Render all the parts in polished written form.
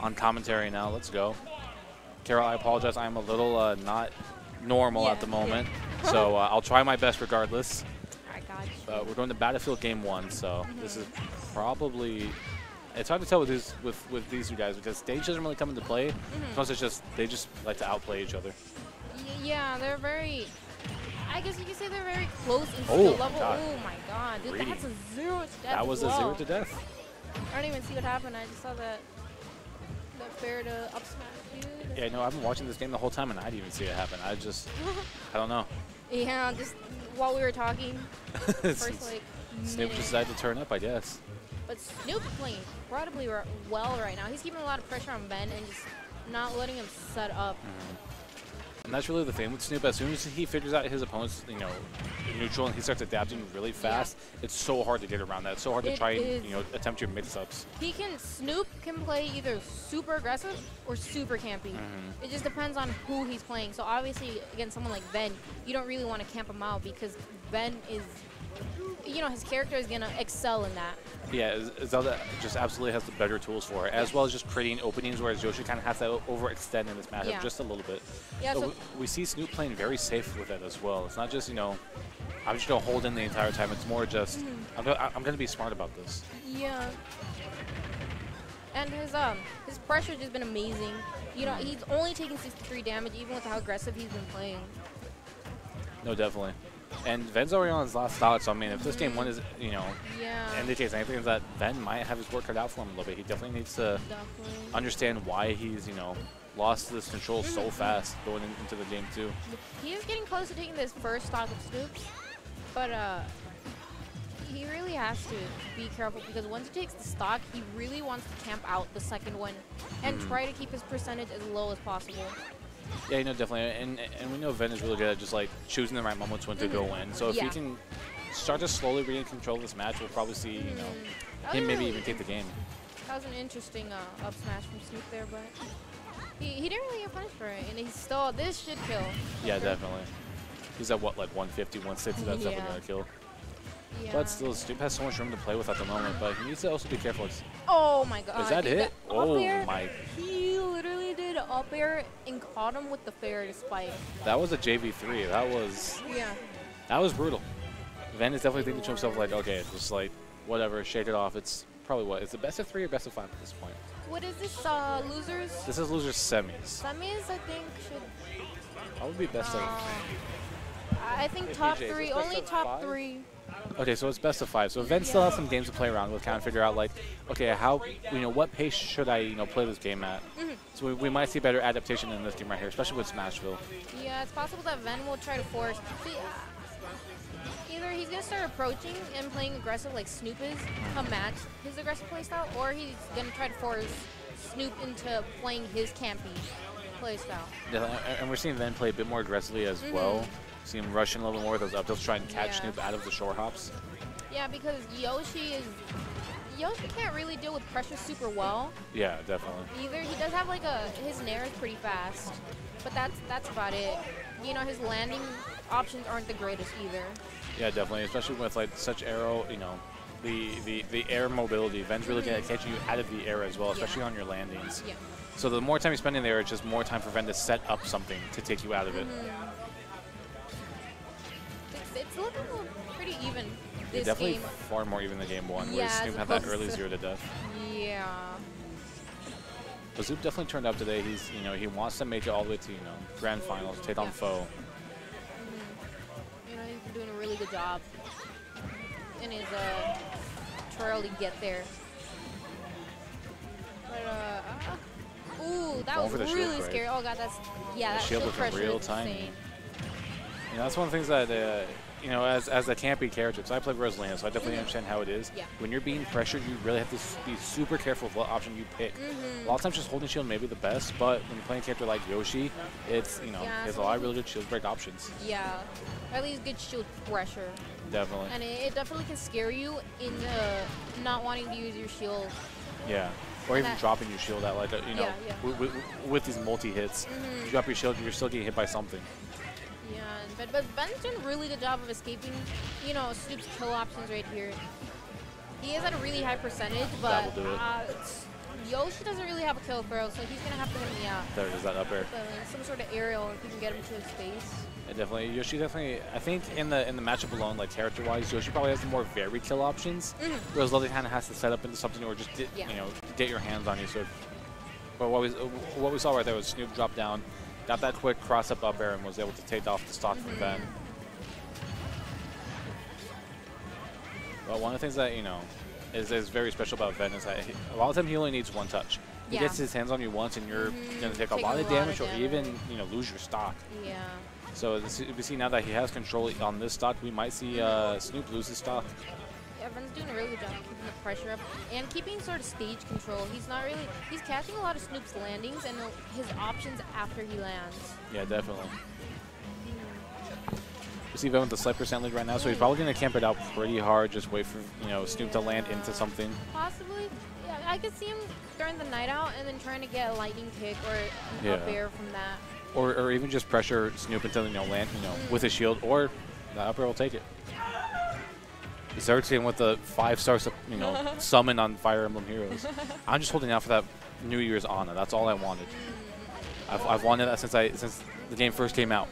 on commentary now. Let's go. Carol, I apologize. I'm a little not normal at the moment, so I'll try my best regardless. I got you. We're going to Battlefield Game 1, so this is probably... It's hard to tell with these two guys because stage doesn't really come into play. Plus, it's just they just like to outplay each other. Yeah, they're very. I guess you could say they're very close in skill level. God. Oh my god, dude, Greedy. that's a 0 to death. That was a 0 to death. I don't even see what happened. I just saw that fair to up smash, dude. Yeah, no, I've been watching this game the whole time and I didn't even see it happen. I don't know. Yeah, just while we were talking, first like Snoop just decided to turn up, I guess. But Snoop's playing incredibly well right now. He's keeping a lot of pressure on Ben and just not letting him set up. And that's really the thing with Snoop. As soon as he figures out his opponent's, neutral and he starts adapting really fast, it's so hard to get around that. It's so hard to try and, attempt your mix-ups. Snoop can play either super aggressive or super campy. It just depends on who he's playing. So obviously, against someone like Ben, you don't really want to camp him out because Ben is, his character is going to excel in that. Yeah, Zelda just absolutely has the better tools for it, as well as just creating openings, whereas Yoshi kind of has to overextend in this matchup just a little bit. Yeah, so we see Snoop playing very safe with it as well. It's not just, I'm just going to hold in the entire time. It's more just, I'm going to be smart about this. Yeah. And his pressure has just been amazing. He's only taking 63 damage, even with how aggressive he's been playing. No, definitely. And Ven's already on his last stock, so I mean, if this game 1 is, indicates anything, is that Ven might have his work cut out for him a little bit. He definitely needs to understand why he's, lost this control so fast going into the game 2. He is getting close to taking this first stock of Snoops, but he really has to be careful because once he takes the stock, he really wants to camp out the second one and try to keep his percentage as low as possible. Yeah, definitely, and we know Ven is really good at just like choosing the right moments when to go in. So if he can start to slowly regain control of this match, we'll probably see him maybe even take the game. That was an interesting up smash from Snoop there, but he didn't really get punished for it, and he's still this should kill. Yeah, definitely. He's at what, like 150, 160. That's definitely gonna kill. Yeah. But still, Snoop has so much room to play with at the moment, but he needs to also be careful. Oh my god. Is that it? Oh my. He literally did up air and caught him with the fair to spike. That was a JV3. That was brutal. Ven is definitely thinking to himself like, okay, just like, whatever, shake it off. It's probably what? It's the best of 3 or best of 5 at this point? What is this, losers? This is losers semis. Semis, I think, should... That would be best of... I think top 3, only top 3. Okay, so it's best of 5. So Ven still has some games to play around with, kind of figure out like, okay, how, what pace should I, play this game at? So we might see better adaptation in this game right here, especially with Smashville. Yeah, it's possible that Ven will try to force. See, either he's gonna start approaching and playing aggressive like Snoop is to match his aggressive playstyle, or he's gonna try to force Snoop into playing his campy playstyle. Yeah, and we're seeing Ven play a bit more aggressively as well. See him rushing a little more with those up tilts, trying to catch Snoop out of the shore hops. Yeah, because Yoshi can't really deal with pressure super well. Yeah, definitely. Either he does have like his nair is pretty fast, but that's about it. His landing options aren't the greatest either. Yeah, definitely, especially with like such arrow, the air mobility. Ven's really good at catching you out of the air as well, especially on your landings. Yeah. So the more time you spend in there, it's just more time for Ven to set up something to take you out of it. It's looking pretty even this definitely game. Far more even than game 1, where Snoop had that early 0 to death. Yeah. But Zoop definitely turned up today. He's, he wants to make it all the way to, grand finals, take on Foe. He's been doing a really good job in his trial to get there. But ooh, that was really scary. Oh god, that shield pressure real is tiny. insane. That's one of the things that, as a campy character, because I play Rosalina, so I definitely understand how it is. Yeah. When you're being pressured, you really have to be super careful with what option you pick. A lot of times just holding shield may be the best, but when you're playing a character like Yoshi, it's, there's a lot of really good shield break options. Yeah, or at least good shield pressure. Definitely. And it definitely can scare you into not wanting to use your shield. Yeah. Or even dropping your shield at, like, with these multi-hits. You drop your shield, you're still getting hit by something. Yeah, but Ben's doing a really good job of escaping, Snoop's kill options right here. He is at a really high percentage, but Yoshi doesn't really have a kill throw, so he's gonna have to hit me out. There it is, that up air. Some sort of aerial if we can get him to his face. Yeah, definitely. Yoshi definitely. I think in the matchup alone, like character-wise, Yoshi probably has the more varied kill options. Whereas Zelda kind of has to set up into something or just you know, get your hands on you. So, but what we saw right there was Snoop drop down, got that quick cross-up air, and was able to take off the stock from Ven. But one of the things that, you know, is very special about Ven is that a lot of time he only needs one touch. He gets his hands on you once, and you're gonna take a lot of damage, or even, you know, lose your stock. Yeah. So we see now that he has control on this stock, we might see Snoop lose his stock. Yeah, Ven's doing a really good job keeping the pressure up and keeping sort of stage control. He's catching a lot of Snoop's landings and his options after he lands. Yeah, definitely. We see Ven with the slight percent lead right now, so he's probably going to camp it out pretty hard, just wait for, you know, Snoop to land into something. Possibly. Yeah, I could see him throwing the Night Out and then trying to get a lightning kick or an up air from that. Or even just pressure Snoop until, you know, land, you know, with a shield, or the up air will take it. Xerxian with the 5-star, you know, summon on Fire Emblem Heroes. I'm just holding out for that New Year's Ana. That's all I wanted. I've wanted that since the game first came out.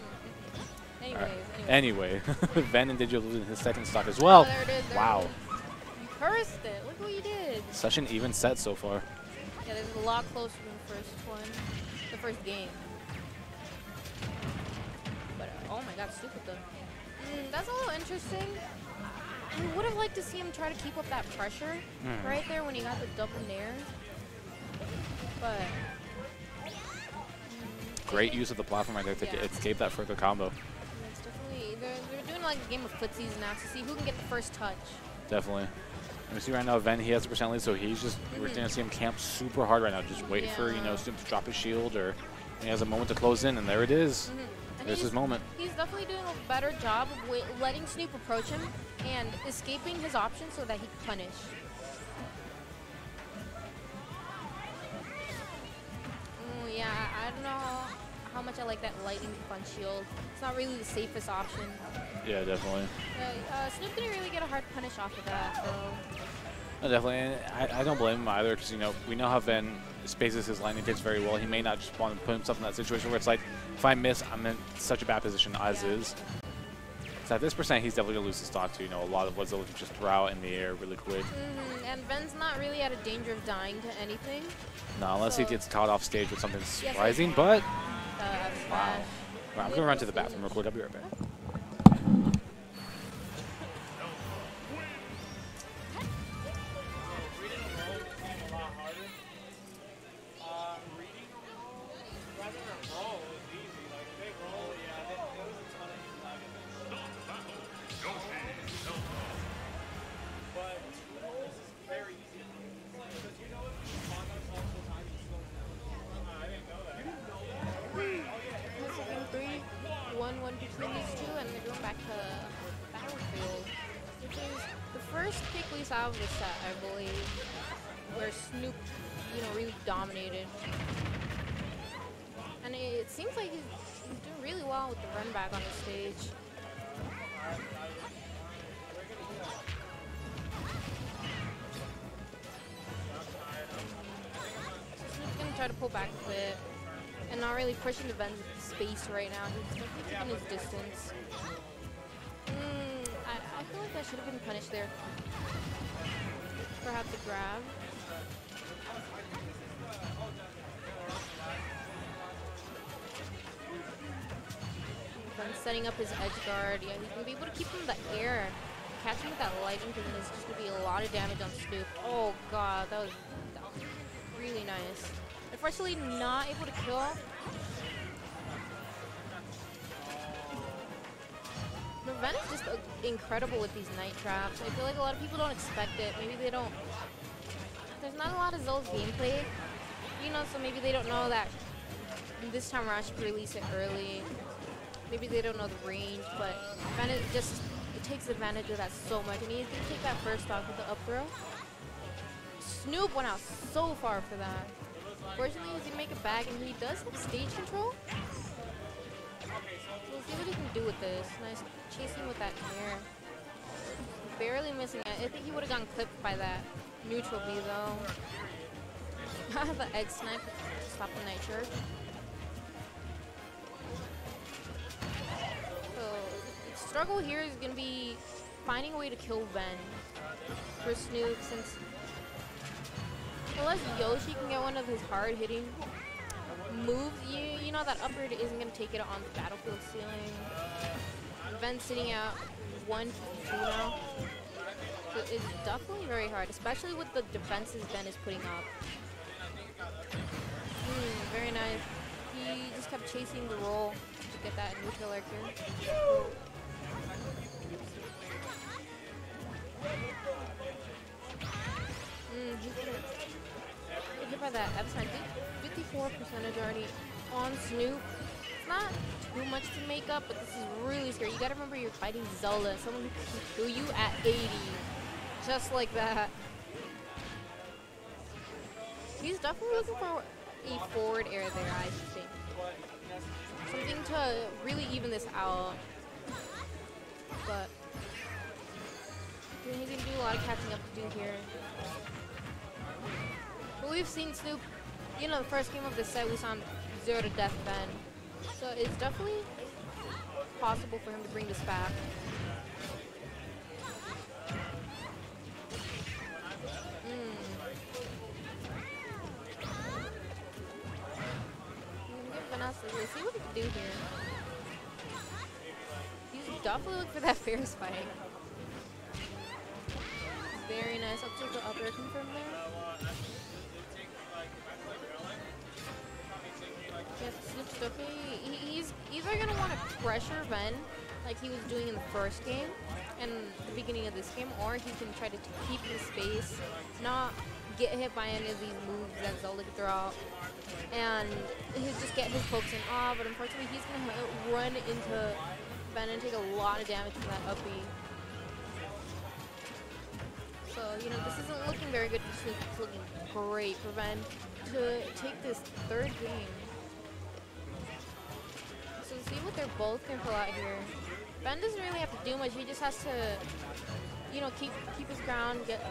Anyway, Ven and Digio losing his second stock as well. There it is, wow. You cursed it. Look what you did. Such an even set so far. Yeah, there's a lot closer than the first one, the first game. But oh my God, stupid though. That's a little interesting. I would have liked to see him try to keep up that pressure right there when he got the double nair. But great use of the platform right there to escape that further combo. It's definitely they're doing like a game of footsies now to see who can get the first touch. Definitely. And we see right now Ven, he has the percent lead, so he's just we're gonna see him camp super hard right now. Just wait for, you know, Snoop to drop his shield, or he has a moment to close in, and there it is. There's his moment. He's definitely doing a better job of letting Snoop approach him and escaping his options so that he can punish. Yeah, I don't know how much I like that lightning punch shield. It's not really the safest option. Yeah, definitely. Snoop didn't really get a hard punish off of that, though. No, definitely. And I don't blame him either, because, you know, we know how Ven spaces his lightning hits very well. He may not just want to put himself in that situation where it's like, if I miss, I'm in such a bad position as is. So at this percent, he's definitely going to lose his stock to, you know, a lot of what Zelda can just throw out in the air really quick. And Ven's not really at a danger of dying to anything. No, unless he gets caught off stage with something surprising, but... wow. I'm going to run to the bathroom real quick. I'll be right back. Of the set, I believe, where Snoop, you know, really dominated. And it seems like he's doing really well with the run back on the stage. Snoop's gonna try to pull back a bit and not really pushing the Ven's space right now. He's definitely keeping his distance. I feel like that should have been punished there. Perhaps a grab. Then setting up his edge guard. Yeah, he's going to be able to keep him in the air. Catching with that lightning thing is just going to be a lot of damage on Snoop. Oh God, that was really nice. Unfortunately, not able to kill. The Ven is just incredible with these night traps. I feel like a lot of people don't expect it. Maybe they don't. There's not a lot of Zelda's gameplay, you know, so maybe they don't know that this time around I should release it early. Maybe they don't know the range, but Ven it takes advantage of that so much. And he's going to take that first stock with the up throw. Snoop went out so far for that. Fortunately, he didn't make it back, and he does have stage control. We'll see what he can do with this. Nice chasing with that air. Barely missing it. I think he would have gotten clipped by that neutral B though. The egg snipe to stop the night charge. So the struggle here is gonna be finding a way to kill Ven for Snoop, since unless Yoshi can get one of his hard hitting moves, you know that upper isn't gonna take it on the battlefield ceiling. Ven's sitting at 152 now. So it's definitely very hard, especially with the defenses Ven is putting up. Very nice. He just kept chasing the roll to get that neutral air here. He's gonna hit by that F-sign. 54% already on Snoop. It's not too much to make up, but this is really scary. You gotta remember you're fighting Zelda, someone who can kill you at 80. Just like that. He's definitely looking for a forward air there, I think. Something to really even this out. But he's gonna do a lot of catching up to do here. But we've seen Snoop, you know, the first game of the set, we saw him 0 to death Ven. So it's definitely possible for him to bring this back. Let's see what he can do here. He's definitely looking for that fair spike. Very nice. Up to the upper confirm there. Yes, Snoop's definitely. He's either going to want to pressure Ven like he was doing in the first game and the beginning of this game, or he can try to keep his space, not get hit by any of these moves that Zelda could throw out, and he'll just get his pokes in. But unfortunately he's going to run into Ven and take a lot of damage from that up B. So, you know, this isn't looking very good for Snoop. It's looking great for Ven to take this third game. So see what they're both going to pull out here. Ven doesn't really have to do much. He just has to, you know, keep his ground, get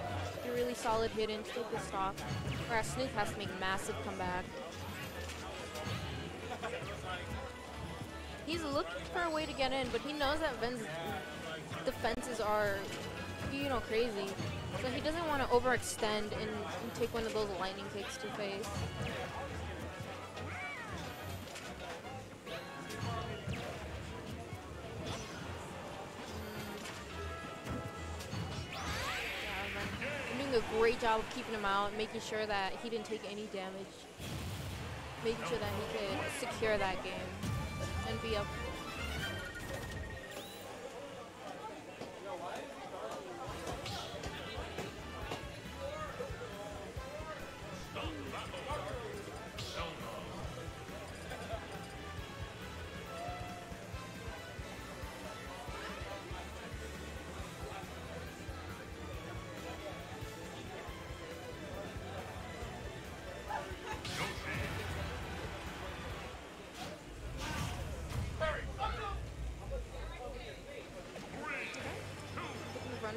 a really solid hit in to take the stock. Whereas Snoop has to make a massive comeback. He's looking for a way to get in, but he knows that Ven's defenses are, you know, crazy. So he doesn't want to overextend and take one of those lightning kicks to face. A great job of keeping him out, making sure that he didn't take any damage, making sure that he could secure that game and be up.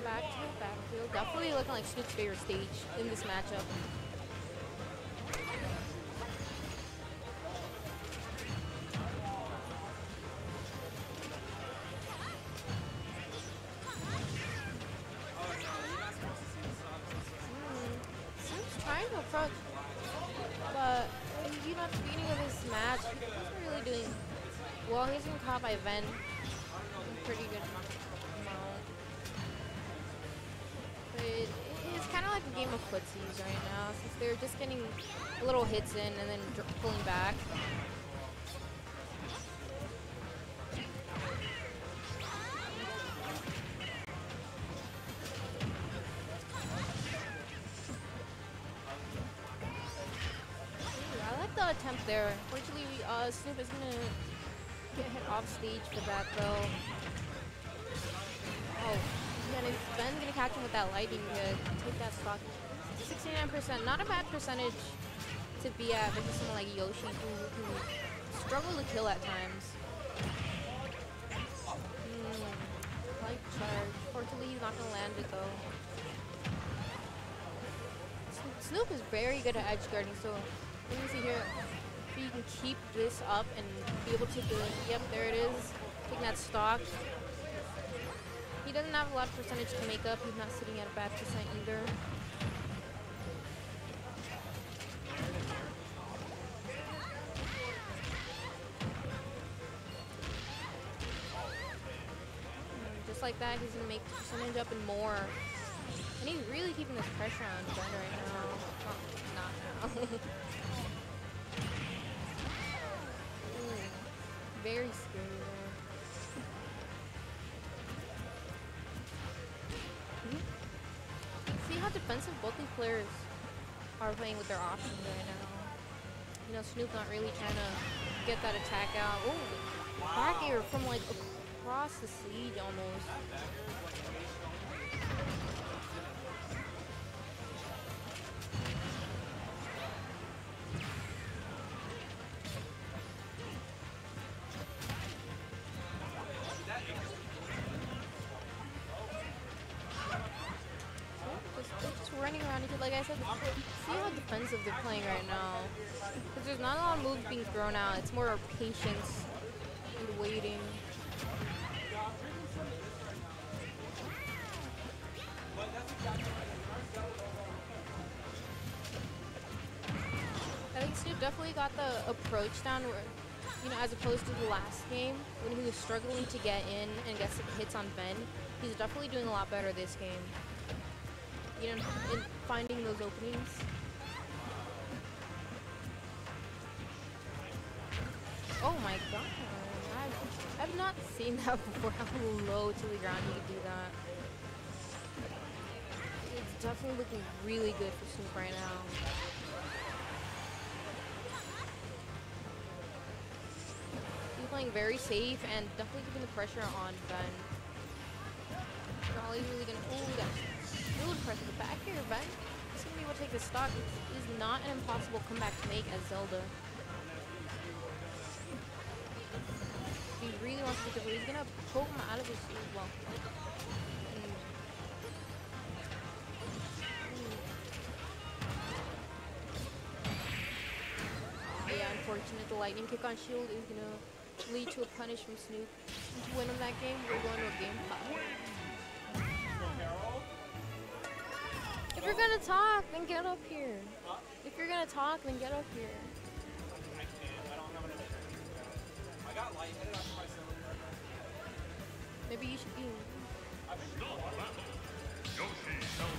Back to the battlefield. Definitely looking like Snoop's favorite stage in this matchup. Snoop's trying to approach, but you know, at the beginning of this match, he wasn't really doing well. He's been caught by Ven. Pretty good amount. It's kind of like a game of footsies right now, since they're just getting little hits in and then pulling back. I like the attempt there. Unfortunately, Snoop is going to get hit off stage for that, though. Oh. And if Ven's gonna catch him with that lightning, take that stock. 69%, not a bad percentage to be at versus someone like Yoshi who can struggle to kill at times. Light charge. Fortunately, he's not gonna land it though. Snoop is very good at edge guarding, so let me see here. If you can keep this up and be able to take the, yep, there it is. Taking that stock. He doesn't have a lot of percentage to make up. He's not sitting at a bad percent either. Just like that, he's going to make the percentage up and more. And he's really keeping this pressure on Ben right now. Well, not now. Very scary there. See how defensive both these players are playing with their options right now. You know, Snoop not really trying to get that attack out. Oh, back air from like across the siege almost. Running around, like I said, see how defensive they're playing right now. Because there's not a lot of moves being thrown out. It's more of patience and waiting. I think Snoop definitely got the approach down where, you know, as opposed to the last game when he was struggling to get in and get some hits on Ben. He's definitely doing a lot better this game. You know, in finding those openings. Oh my god. I've not seen that before. How low to the ground you could do that. It's definitely looking really good for Snoop right now. He's playing very safe and definitely keeping the pressure on Ben. Probably really gonna that. Really pressure the back here, Ben. He's gonna be able to take this stock. It is not an impossible comeback to make as Zelda. He really wants to do it. He's gonna poke him out of his well. Yeah, unfortunate. The lightning kick on shield is gonna lead to a punish from Snoop. To win on that game, we're going to a game 5. If you're gonna talk, then get up here. If you're gonna talk, then get up here. I can't. I don't have enough. I got lightheaded after my cylinder. Maybe you should be. Yoshi, Zelda.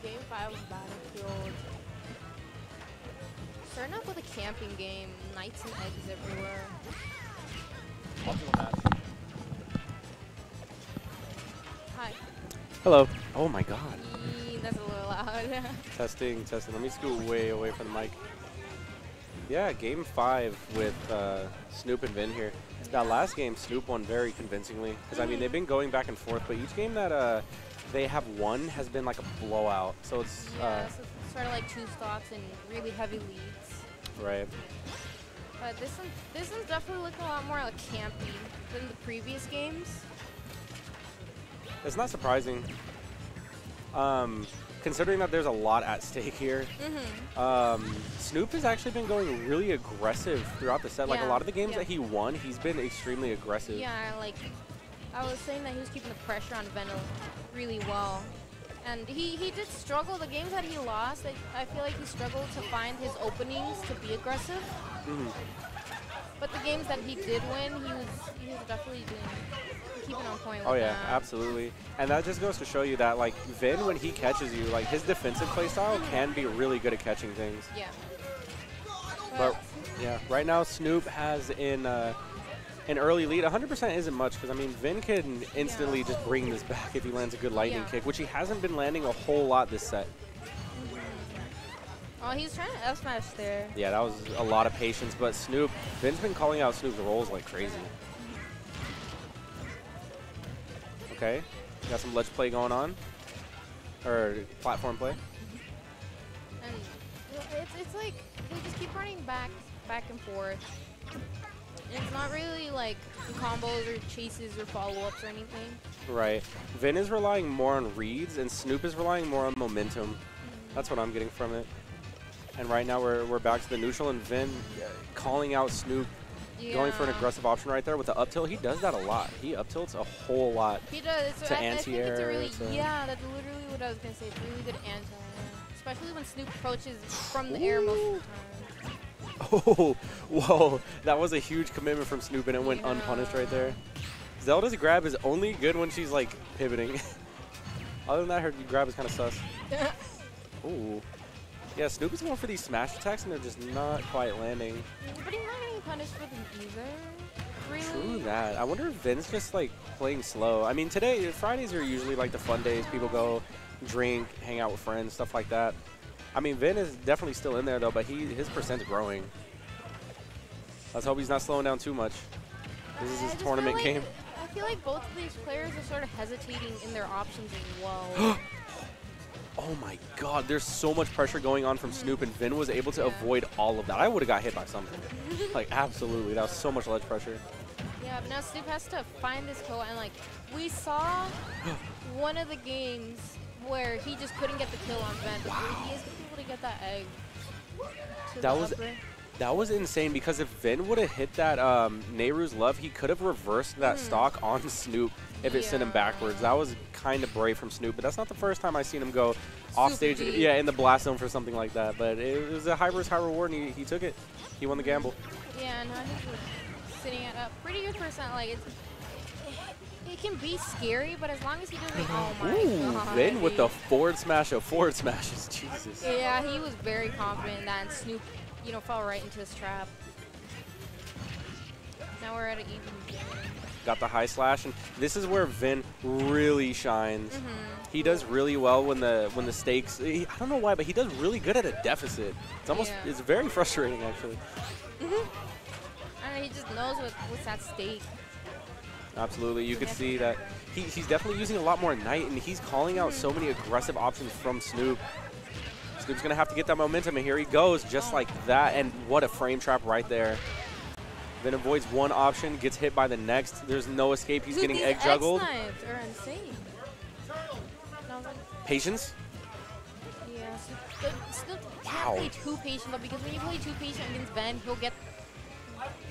Game 5 of Battlefield. Starting off with a camping game, knights and eggs everywhere. Multiple match. Hi. Hello. Oh my god. That's a little loud. Testing, testing. Let me scoot way away from the mic. Yeah, game 5 with Snoop and Vin here. That last game, Snoop won very convincingly. Because, I mean, they've been going back and forth, but each game that they have won has been like a blowout. So it's... yeah, so it's sort of like 2 stocks and really heavy leads. Right. But this one's definitely looking a lot more like campy than the previous games. It's not surprising. Considering that there's a lot at stake here, Snoop has actually been going really aggressive throughout the set. Like a lot of the games that he won, he's been extremely aggressive. Yeah, like I was saying that he was keeping the pressure on Venom really well. And he did struggle. The games that he lost, I feel like he struggled to find his openings to be aggressive. But the games that he did win, he was definitely keeping on point with Oh yeah, that. absolutely. And that just goes to show you that like Vin, when he catches you, like his defensive playstyle can be really good at catching things. Yeah. But yeah, right now Snoop has an early lead. 100% isn't much because I mean Vin can instantly just bring this back if he lands a good lightning kick, which he hasn't been landing a whole lot this set. Oh, he's trying to F smash there. Yeah, that was a lot of patience, but Vin's been calling out Snoop's rolls like crazy. Okay, got some ledge play going on, or platform play. And it's like they just keep running back and forth. And it's not really like combos or chases or follow-ups or anything. Right. Vin is relying more on reads, and Snoop is relying more on momentum. That's what I'm getting from it. And right now we're back to the neutral, and Vin calling out Snoop, going for an aggressive option right there with the up tilt. He does that a lot. He up tilts a whole lot. He does. To anti-air. Yeah, that's literally what I was going to say. It's really good anti-air. Especially when Snoop approaches from the air most of the time. Oh, whoa. That was a huge commitment from Snoop, and it went unpunished right there. Zelda's grab is only good when she's, like, pivoting. Other than that, her grab is kind of sus. Ooh. Yeah, Snoop is going for these smash attacks, and they're just not quite landing. But he's not getting punished for them either. Really? True that. I wonder if Vin's just, like, playing slow. I mean, today, Fridays are usually, like, the fun days. People go drink, hang out with friends, stuff like that. I mean, Vin is definitely still in there, though, but his percent's growing. Let's hope he's not slowing down too much. This is his tournament game. I feel like both of these players are sort of hesitating in their options as well. Oh, my God. There's so much pressure going on from Snoop, and Vin was able to avoid all of that. I would have got hit by something. Like, absolutely. That was so much ledge pressure. Yeah, but now Snoop has to find this kill, and, like, we saw one of the games where he just couldn't get the kill on Vent. Wow. He is able to get that egg. That was insane, because if Vin would have hit that Nehru's Love, he could have reversed that stock on Snoop if it sent him backwards. That was kind of brave from Snoop, but that's not the first time I've seen him go off stage, in the blast zone for something like that. But it was a high risk, high reward, and he took it. He won the gamble. Yeah, now he's sitting at a pretty good percent. Like, it can be scary, but as long as he doesn't, oh my God. Vin with the forward smash of forward smashes, Jesus. Yeah, he was very confident in that, and Snoop, fell right into his trap. Now we're at an even game. Got the high slash, and this is where Vin really shines. He does really well when the stakes. I don't know why, but he does really good at a deficit. It's almost it's very frustrating actually. And he just knows what's at stake. Absolutely, you could see that he's definitely using a lot more Knight, and he's calling out so many aggressive options from Snoop. Snoop's gonna have to get that momentum, and here he goes, just like that. And what a frame trap right there. Then avoids one option, gets hit by the next. There's no escape. He's getting egg juggled. These X-knives are insane. Patience? Yeah, Snoop can't play too patient, though, because when you play too patient against Ven, he'll get,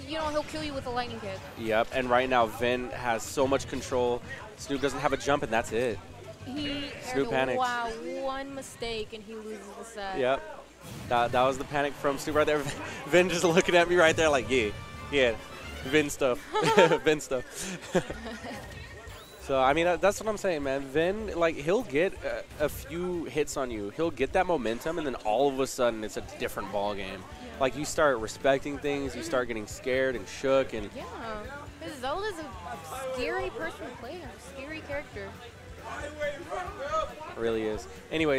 he'll kill you with a lightning kick. Yep, and right now Vin has so much control. Snoop doesn't have a jump, and that's it. Snoop panics. Wow, one mistake, and he loses the set. Yep, that was the panic from Snoop right there. Vin just looking at me right there like, yeah, Vin stuff, Vin stuff. So, I mean, that's what I'm saying, man. Vin, like, he'll get a few hits on you. He'll get that momentum, and then all of a sudden, it's a different ball game. Like, you start respecting things, you start getting scared and shook. And yeah, because Zelda's a scary person to play, a scary character. It really is. Anyway.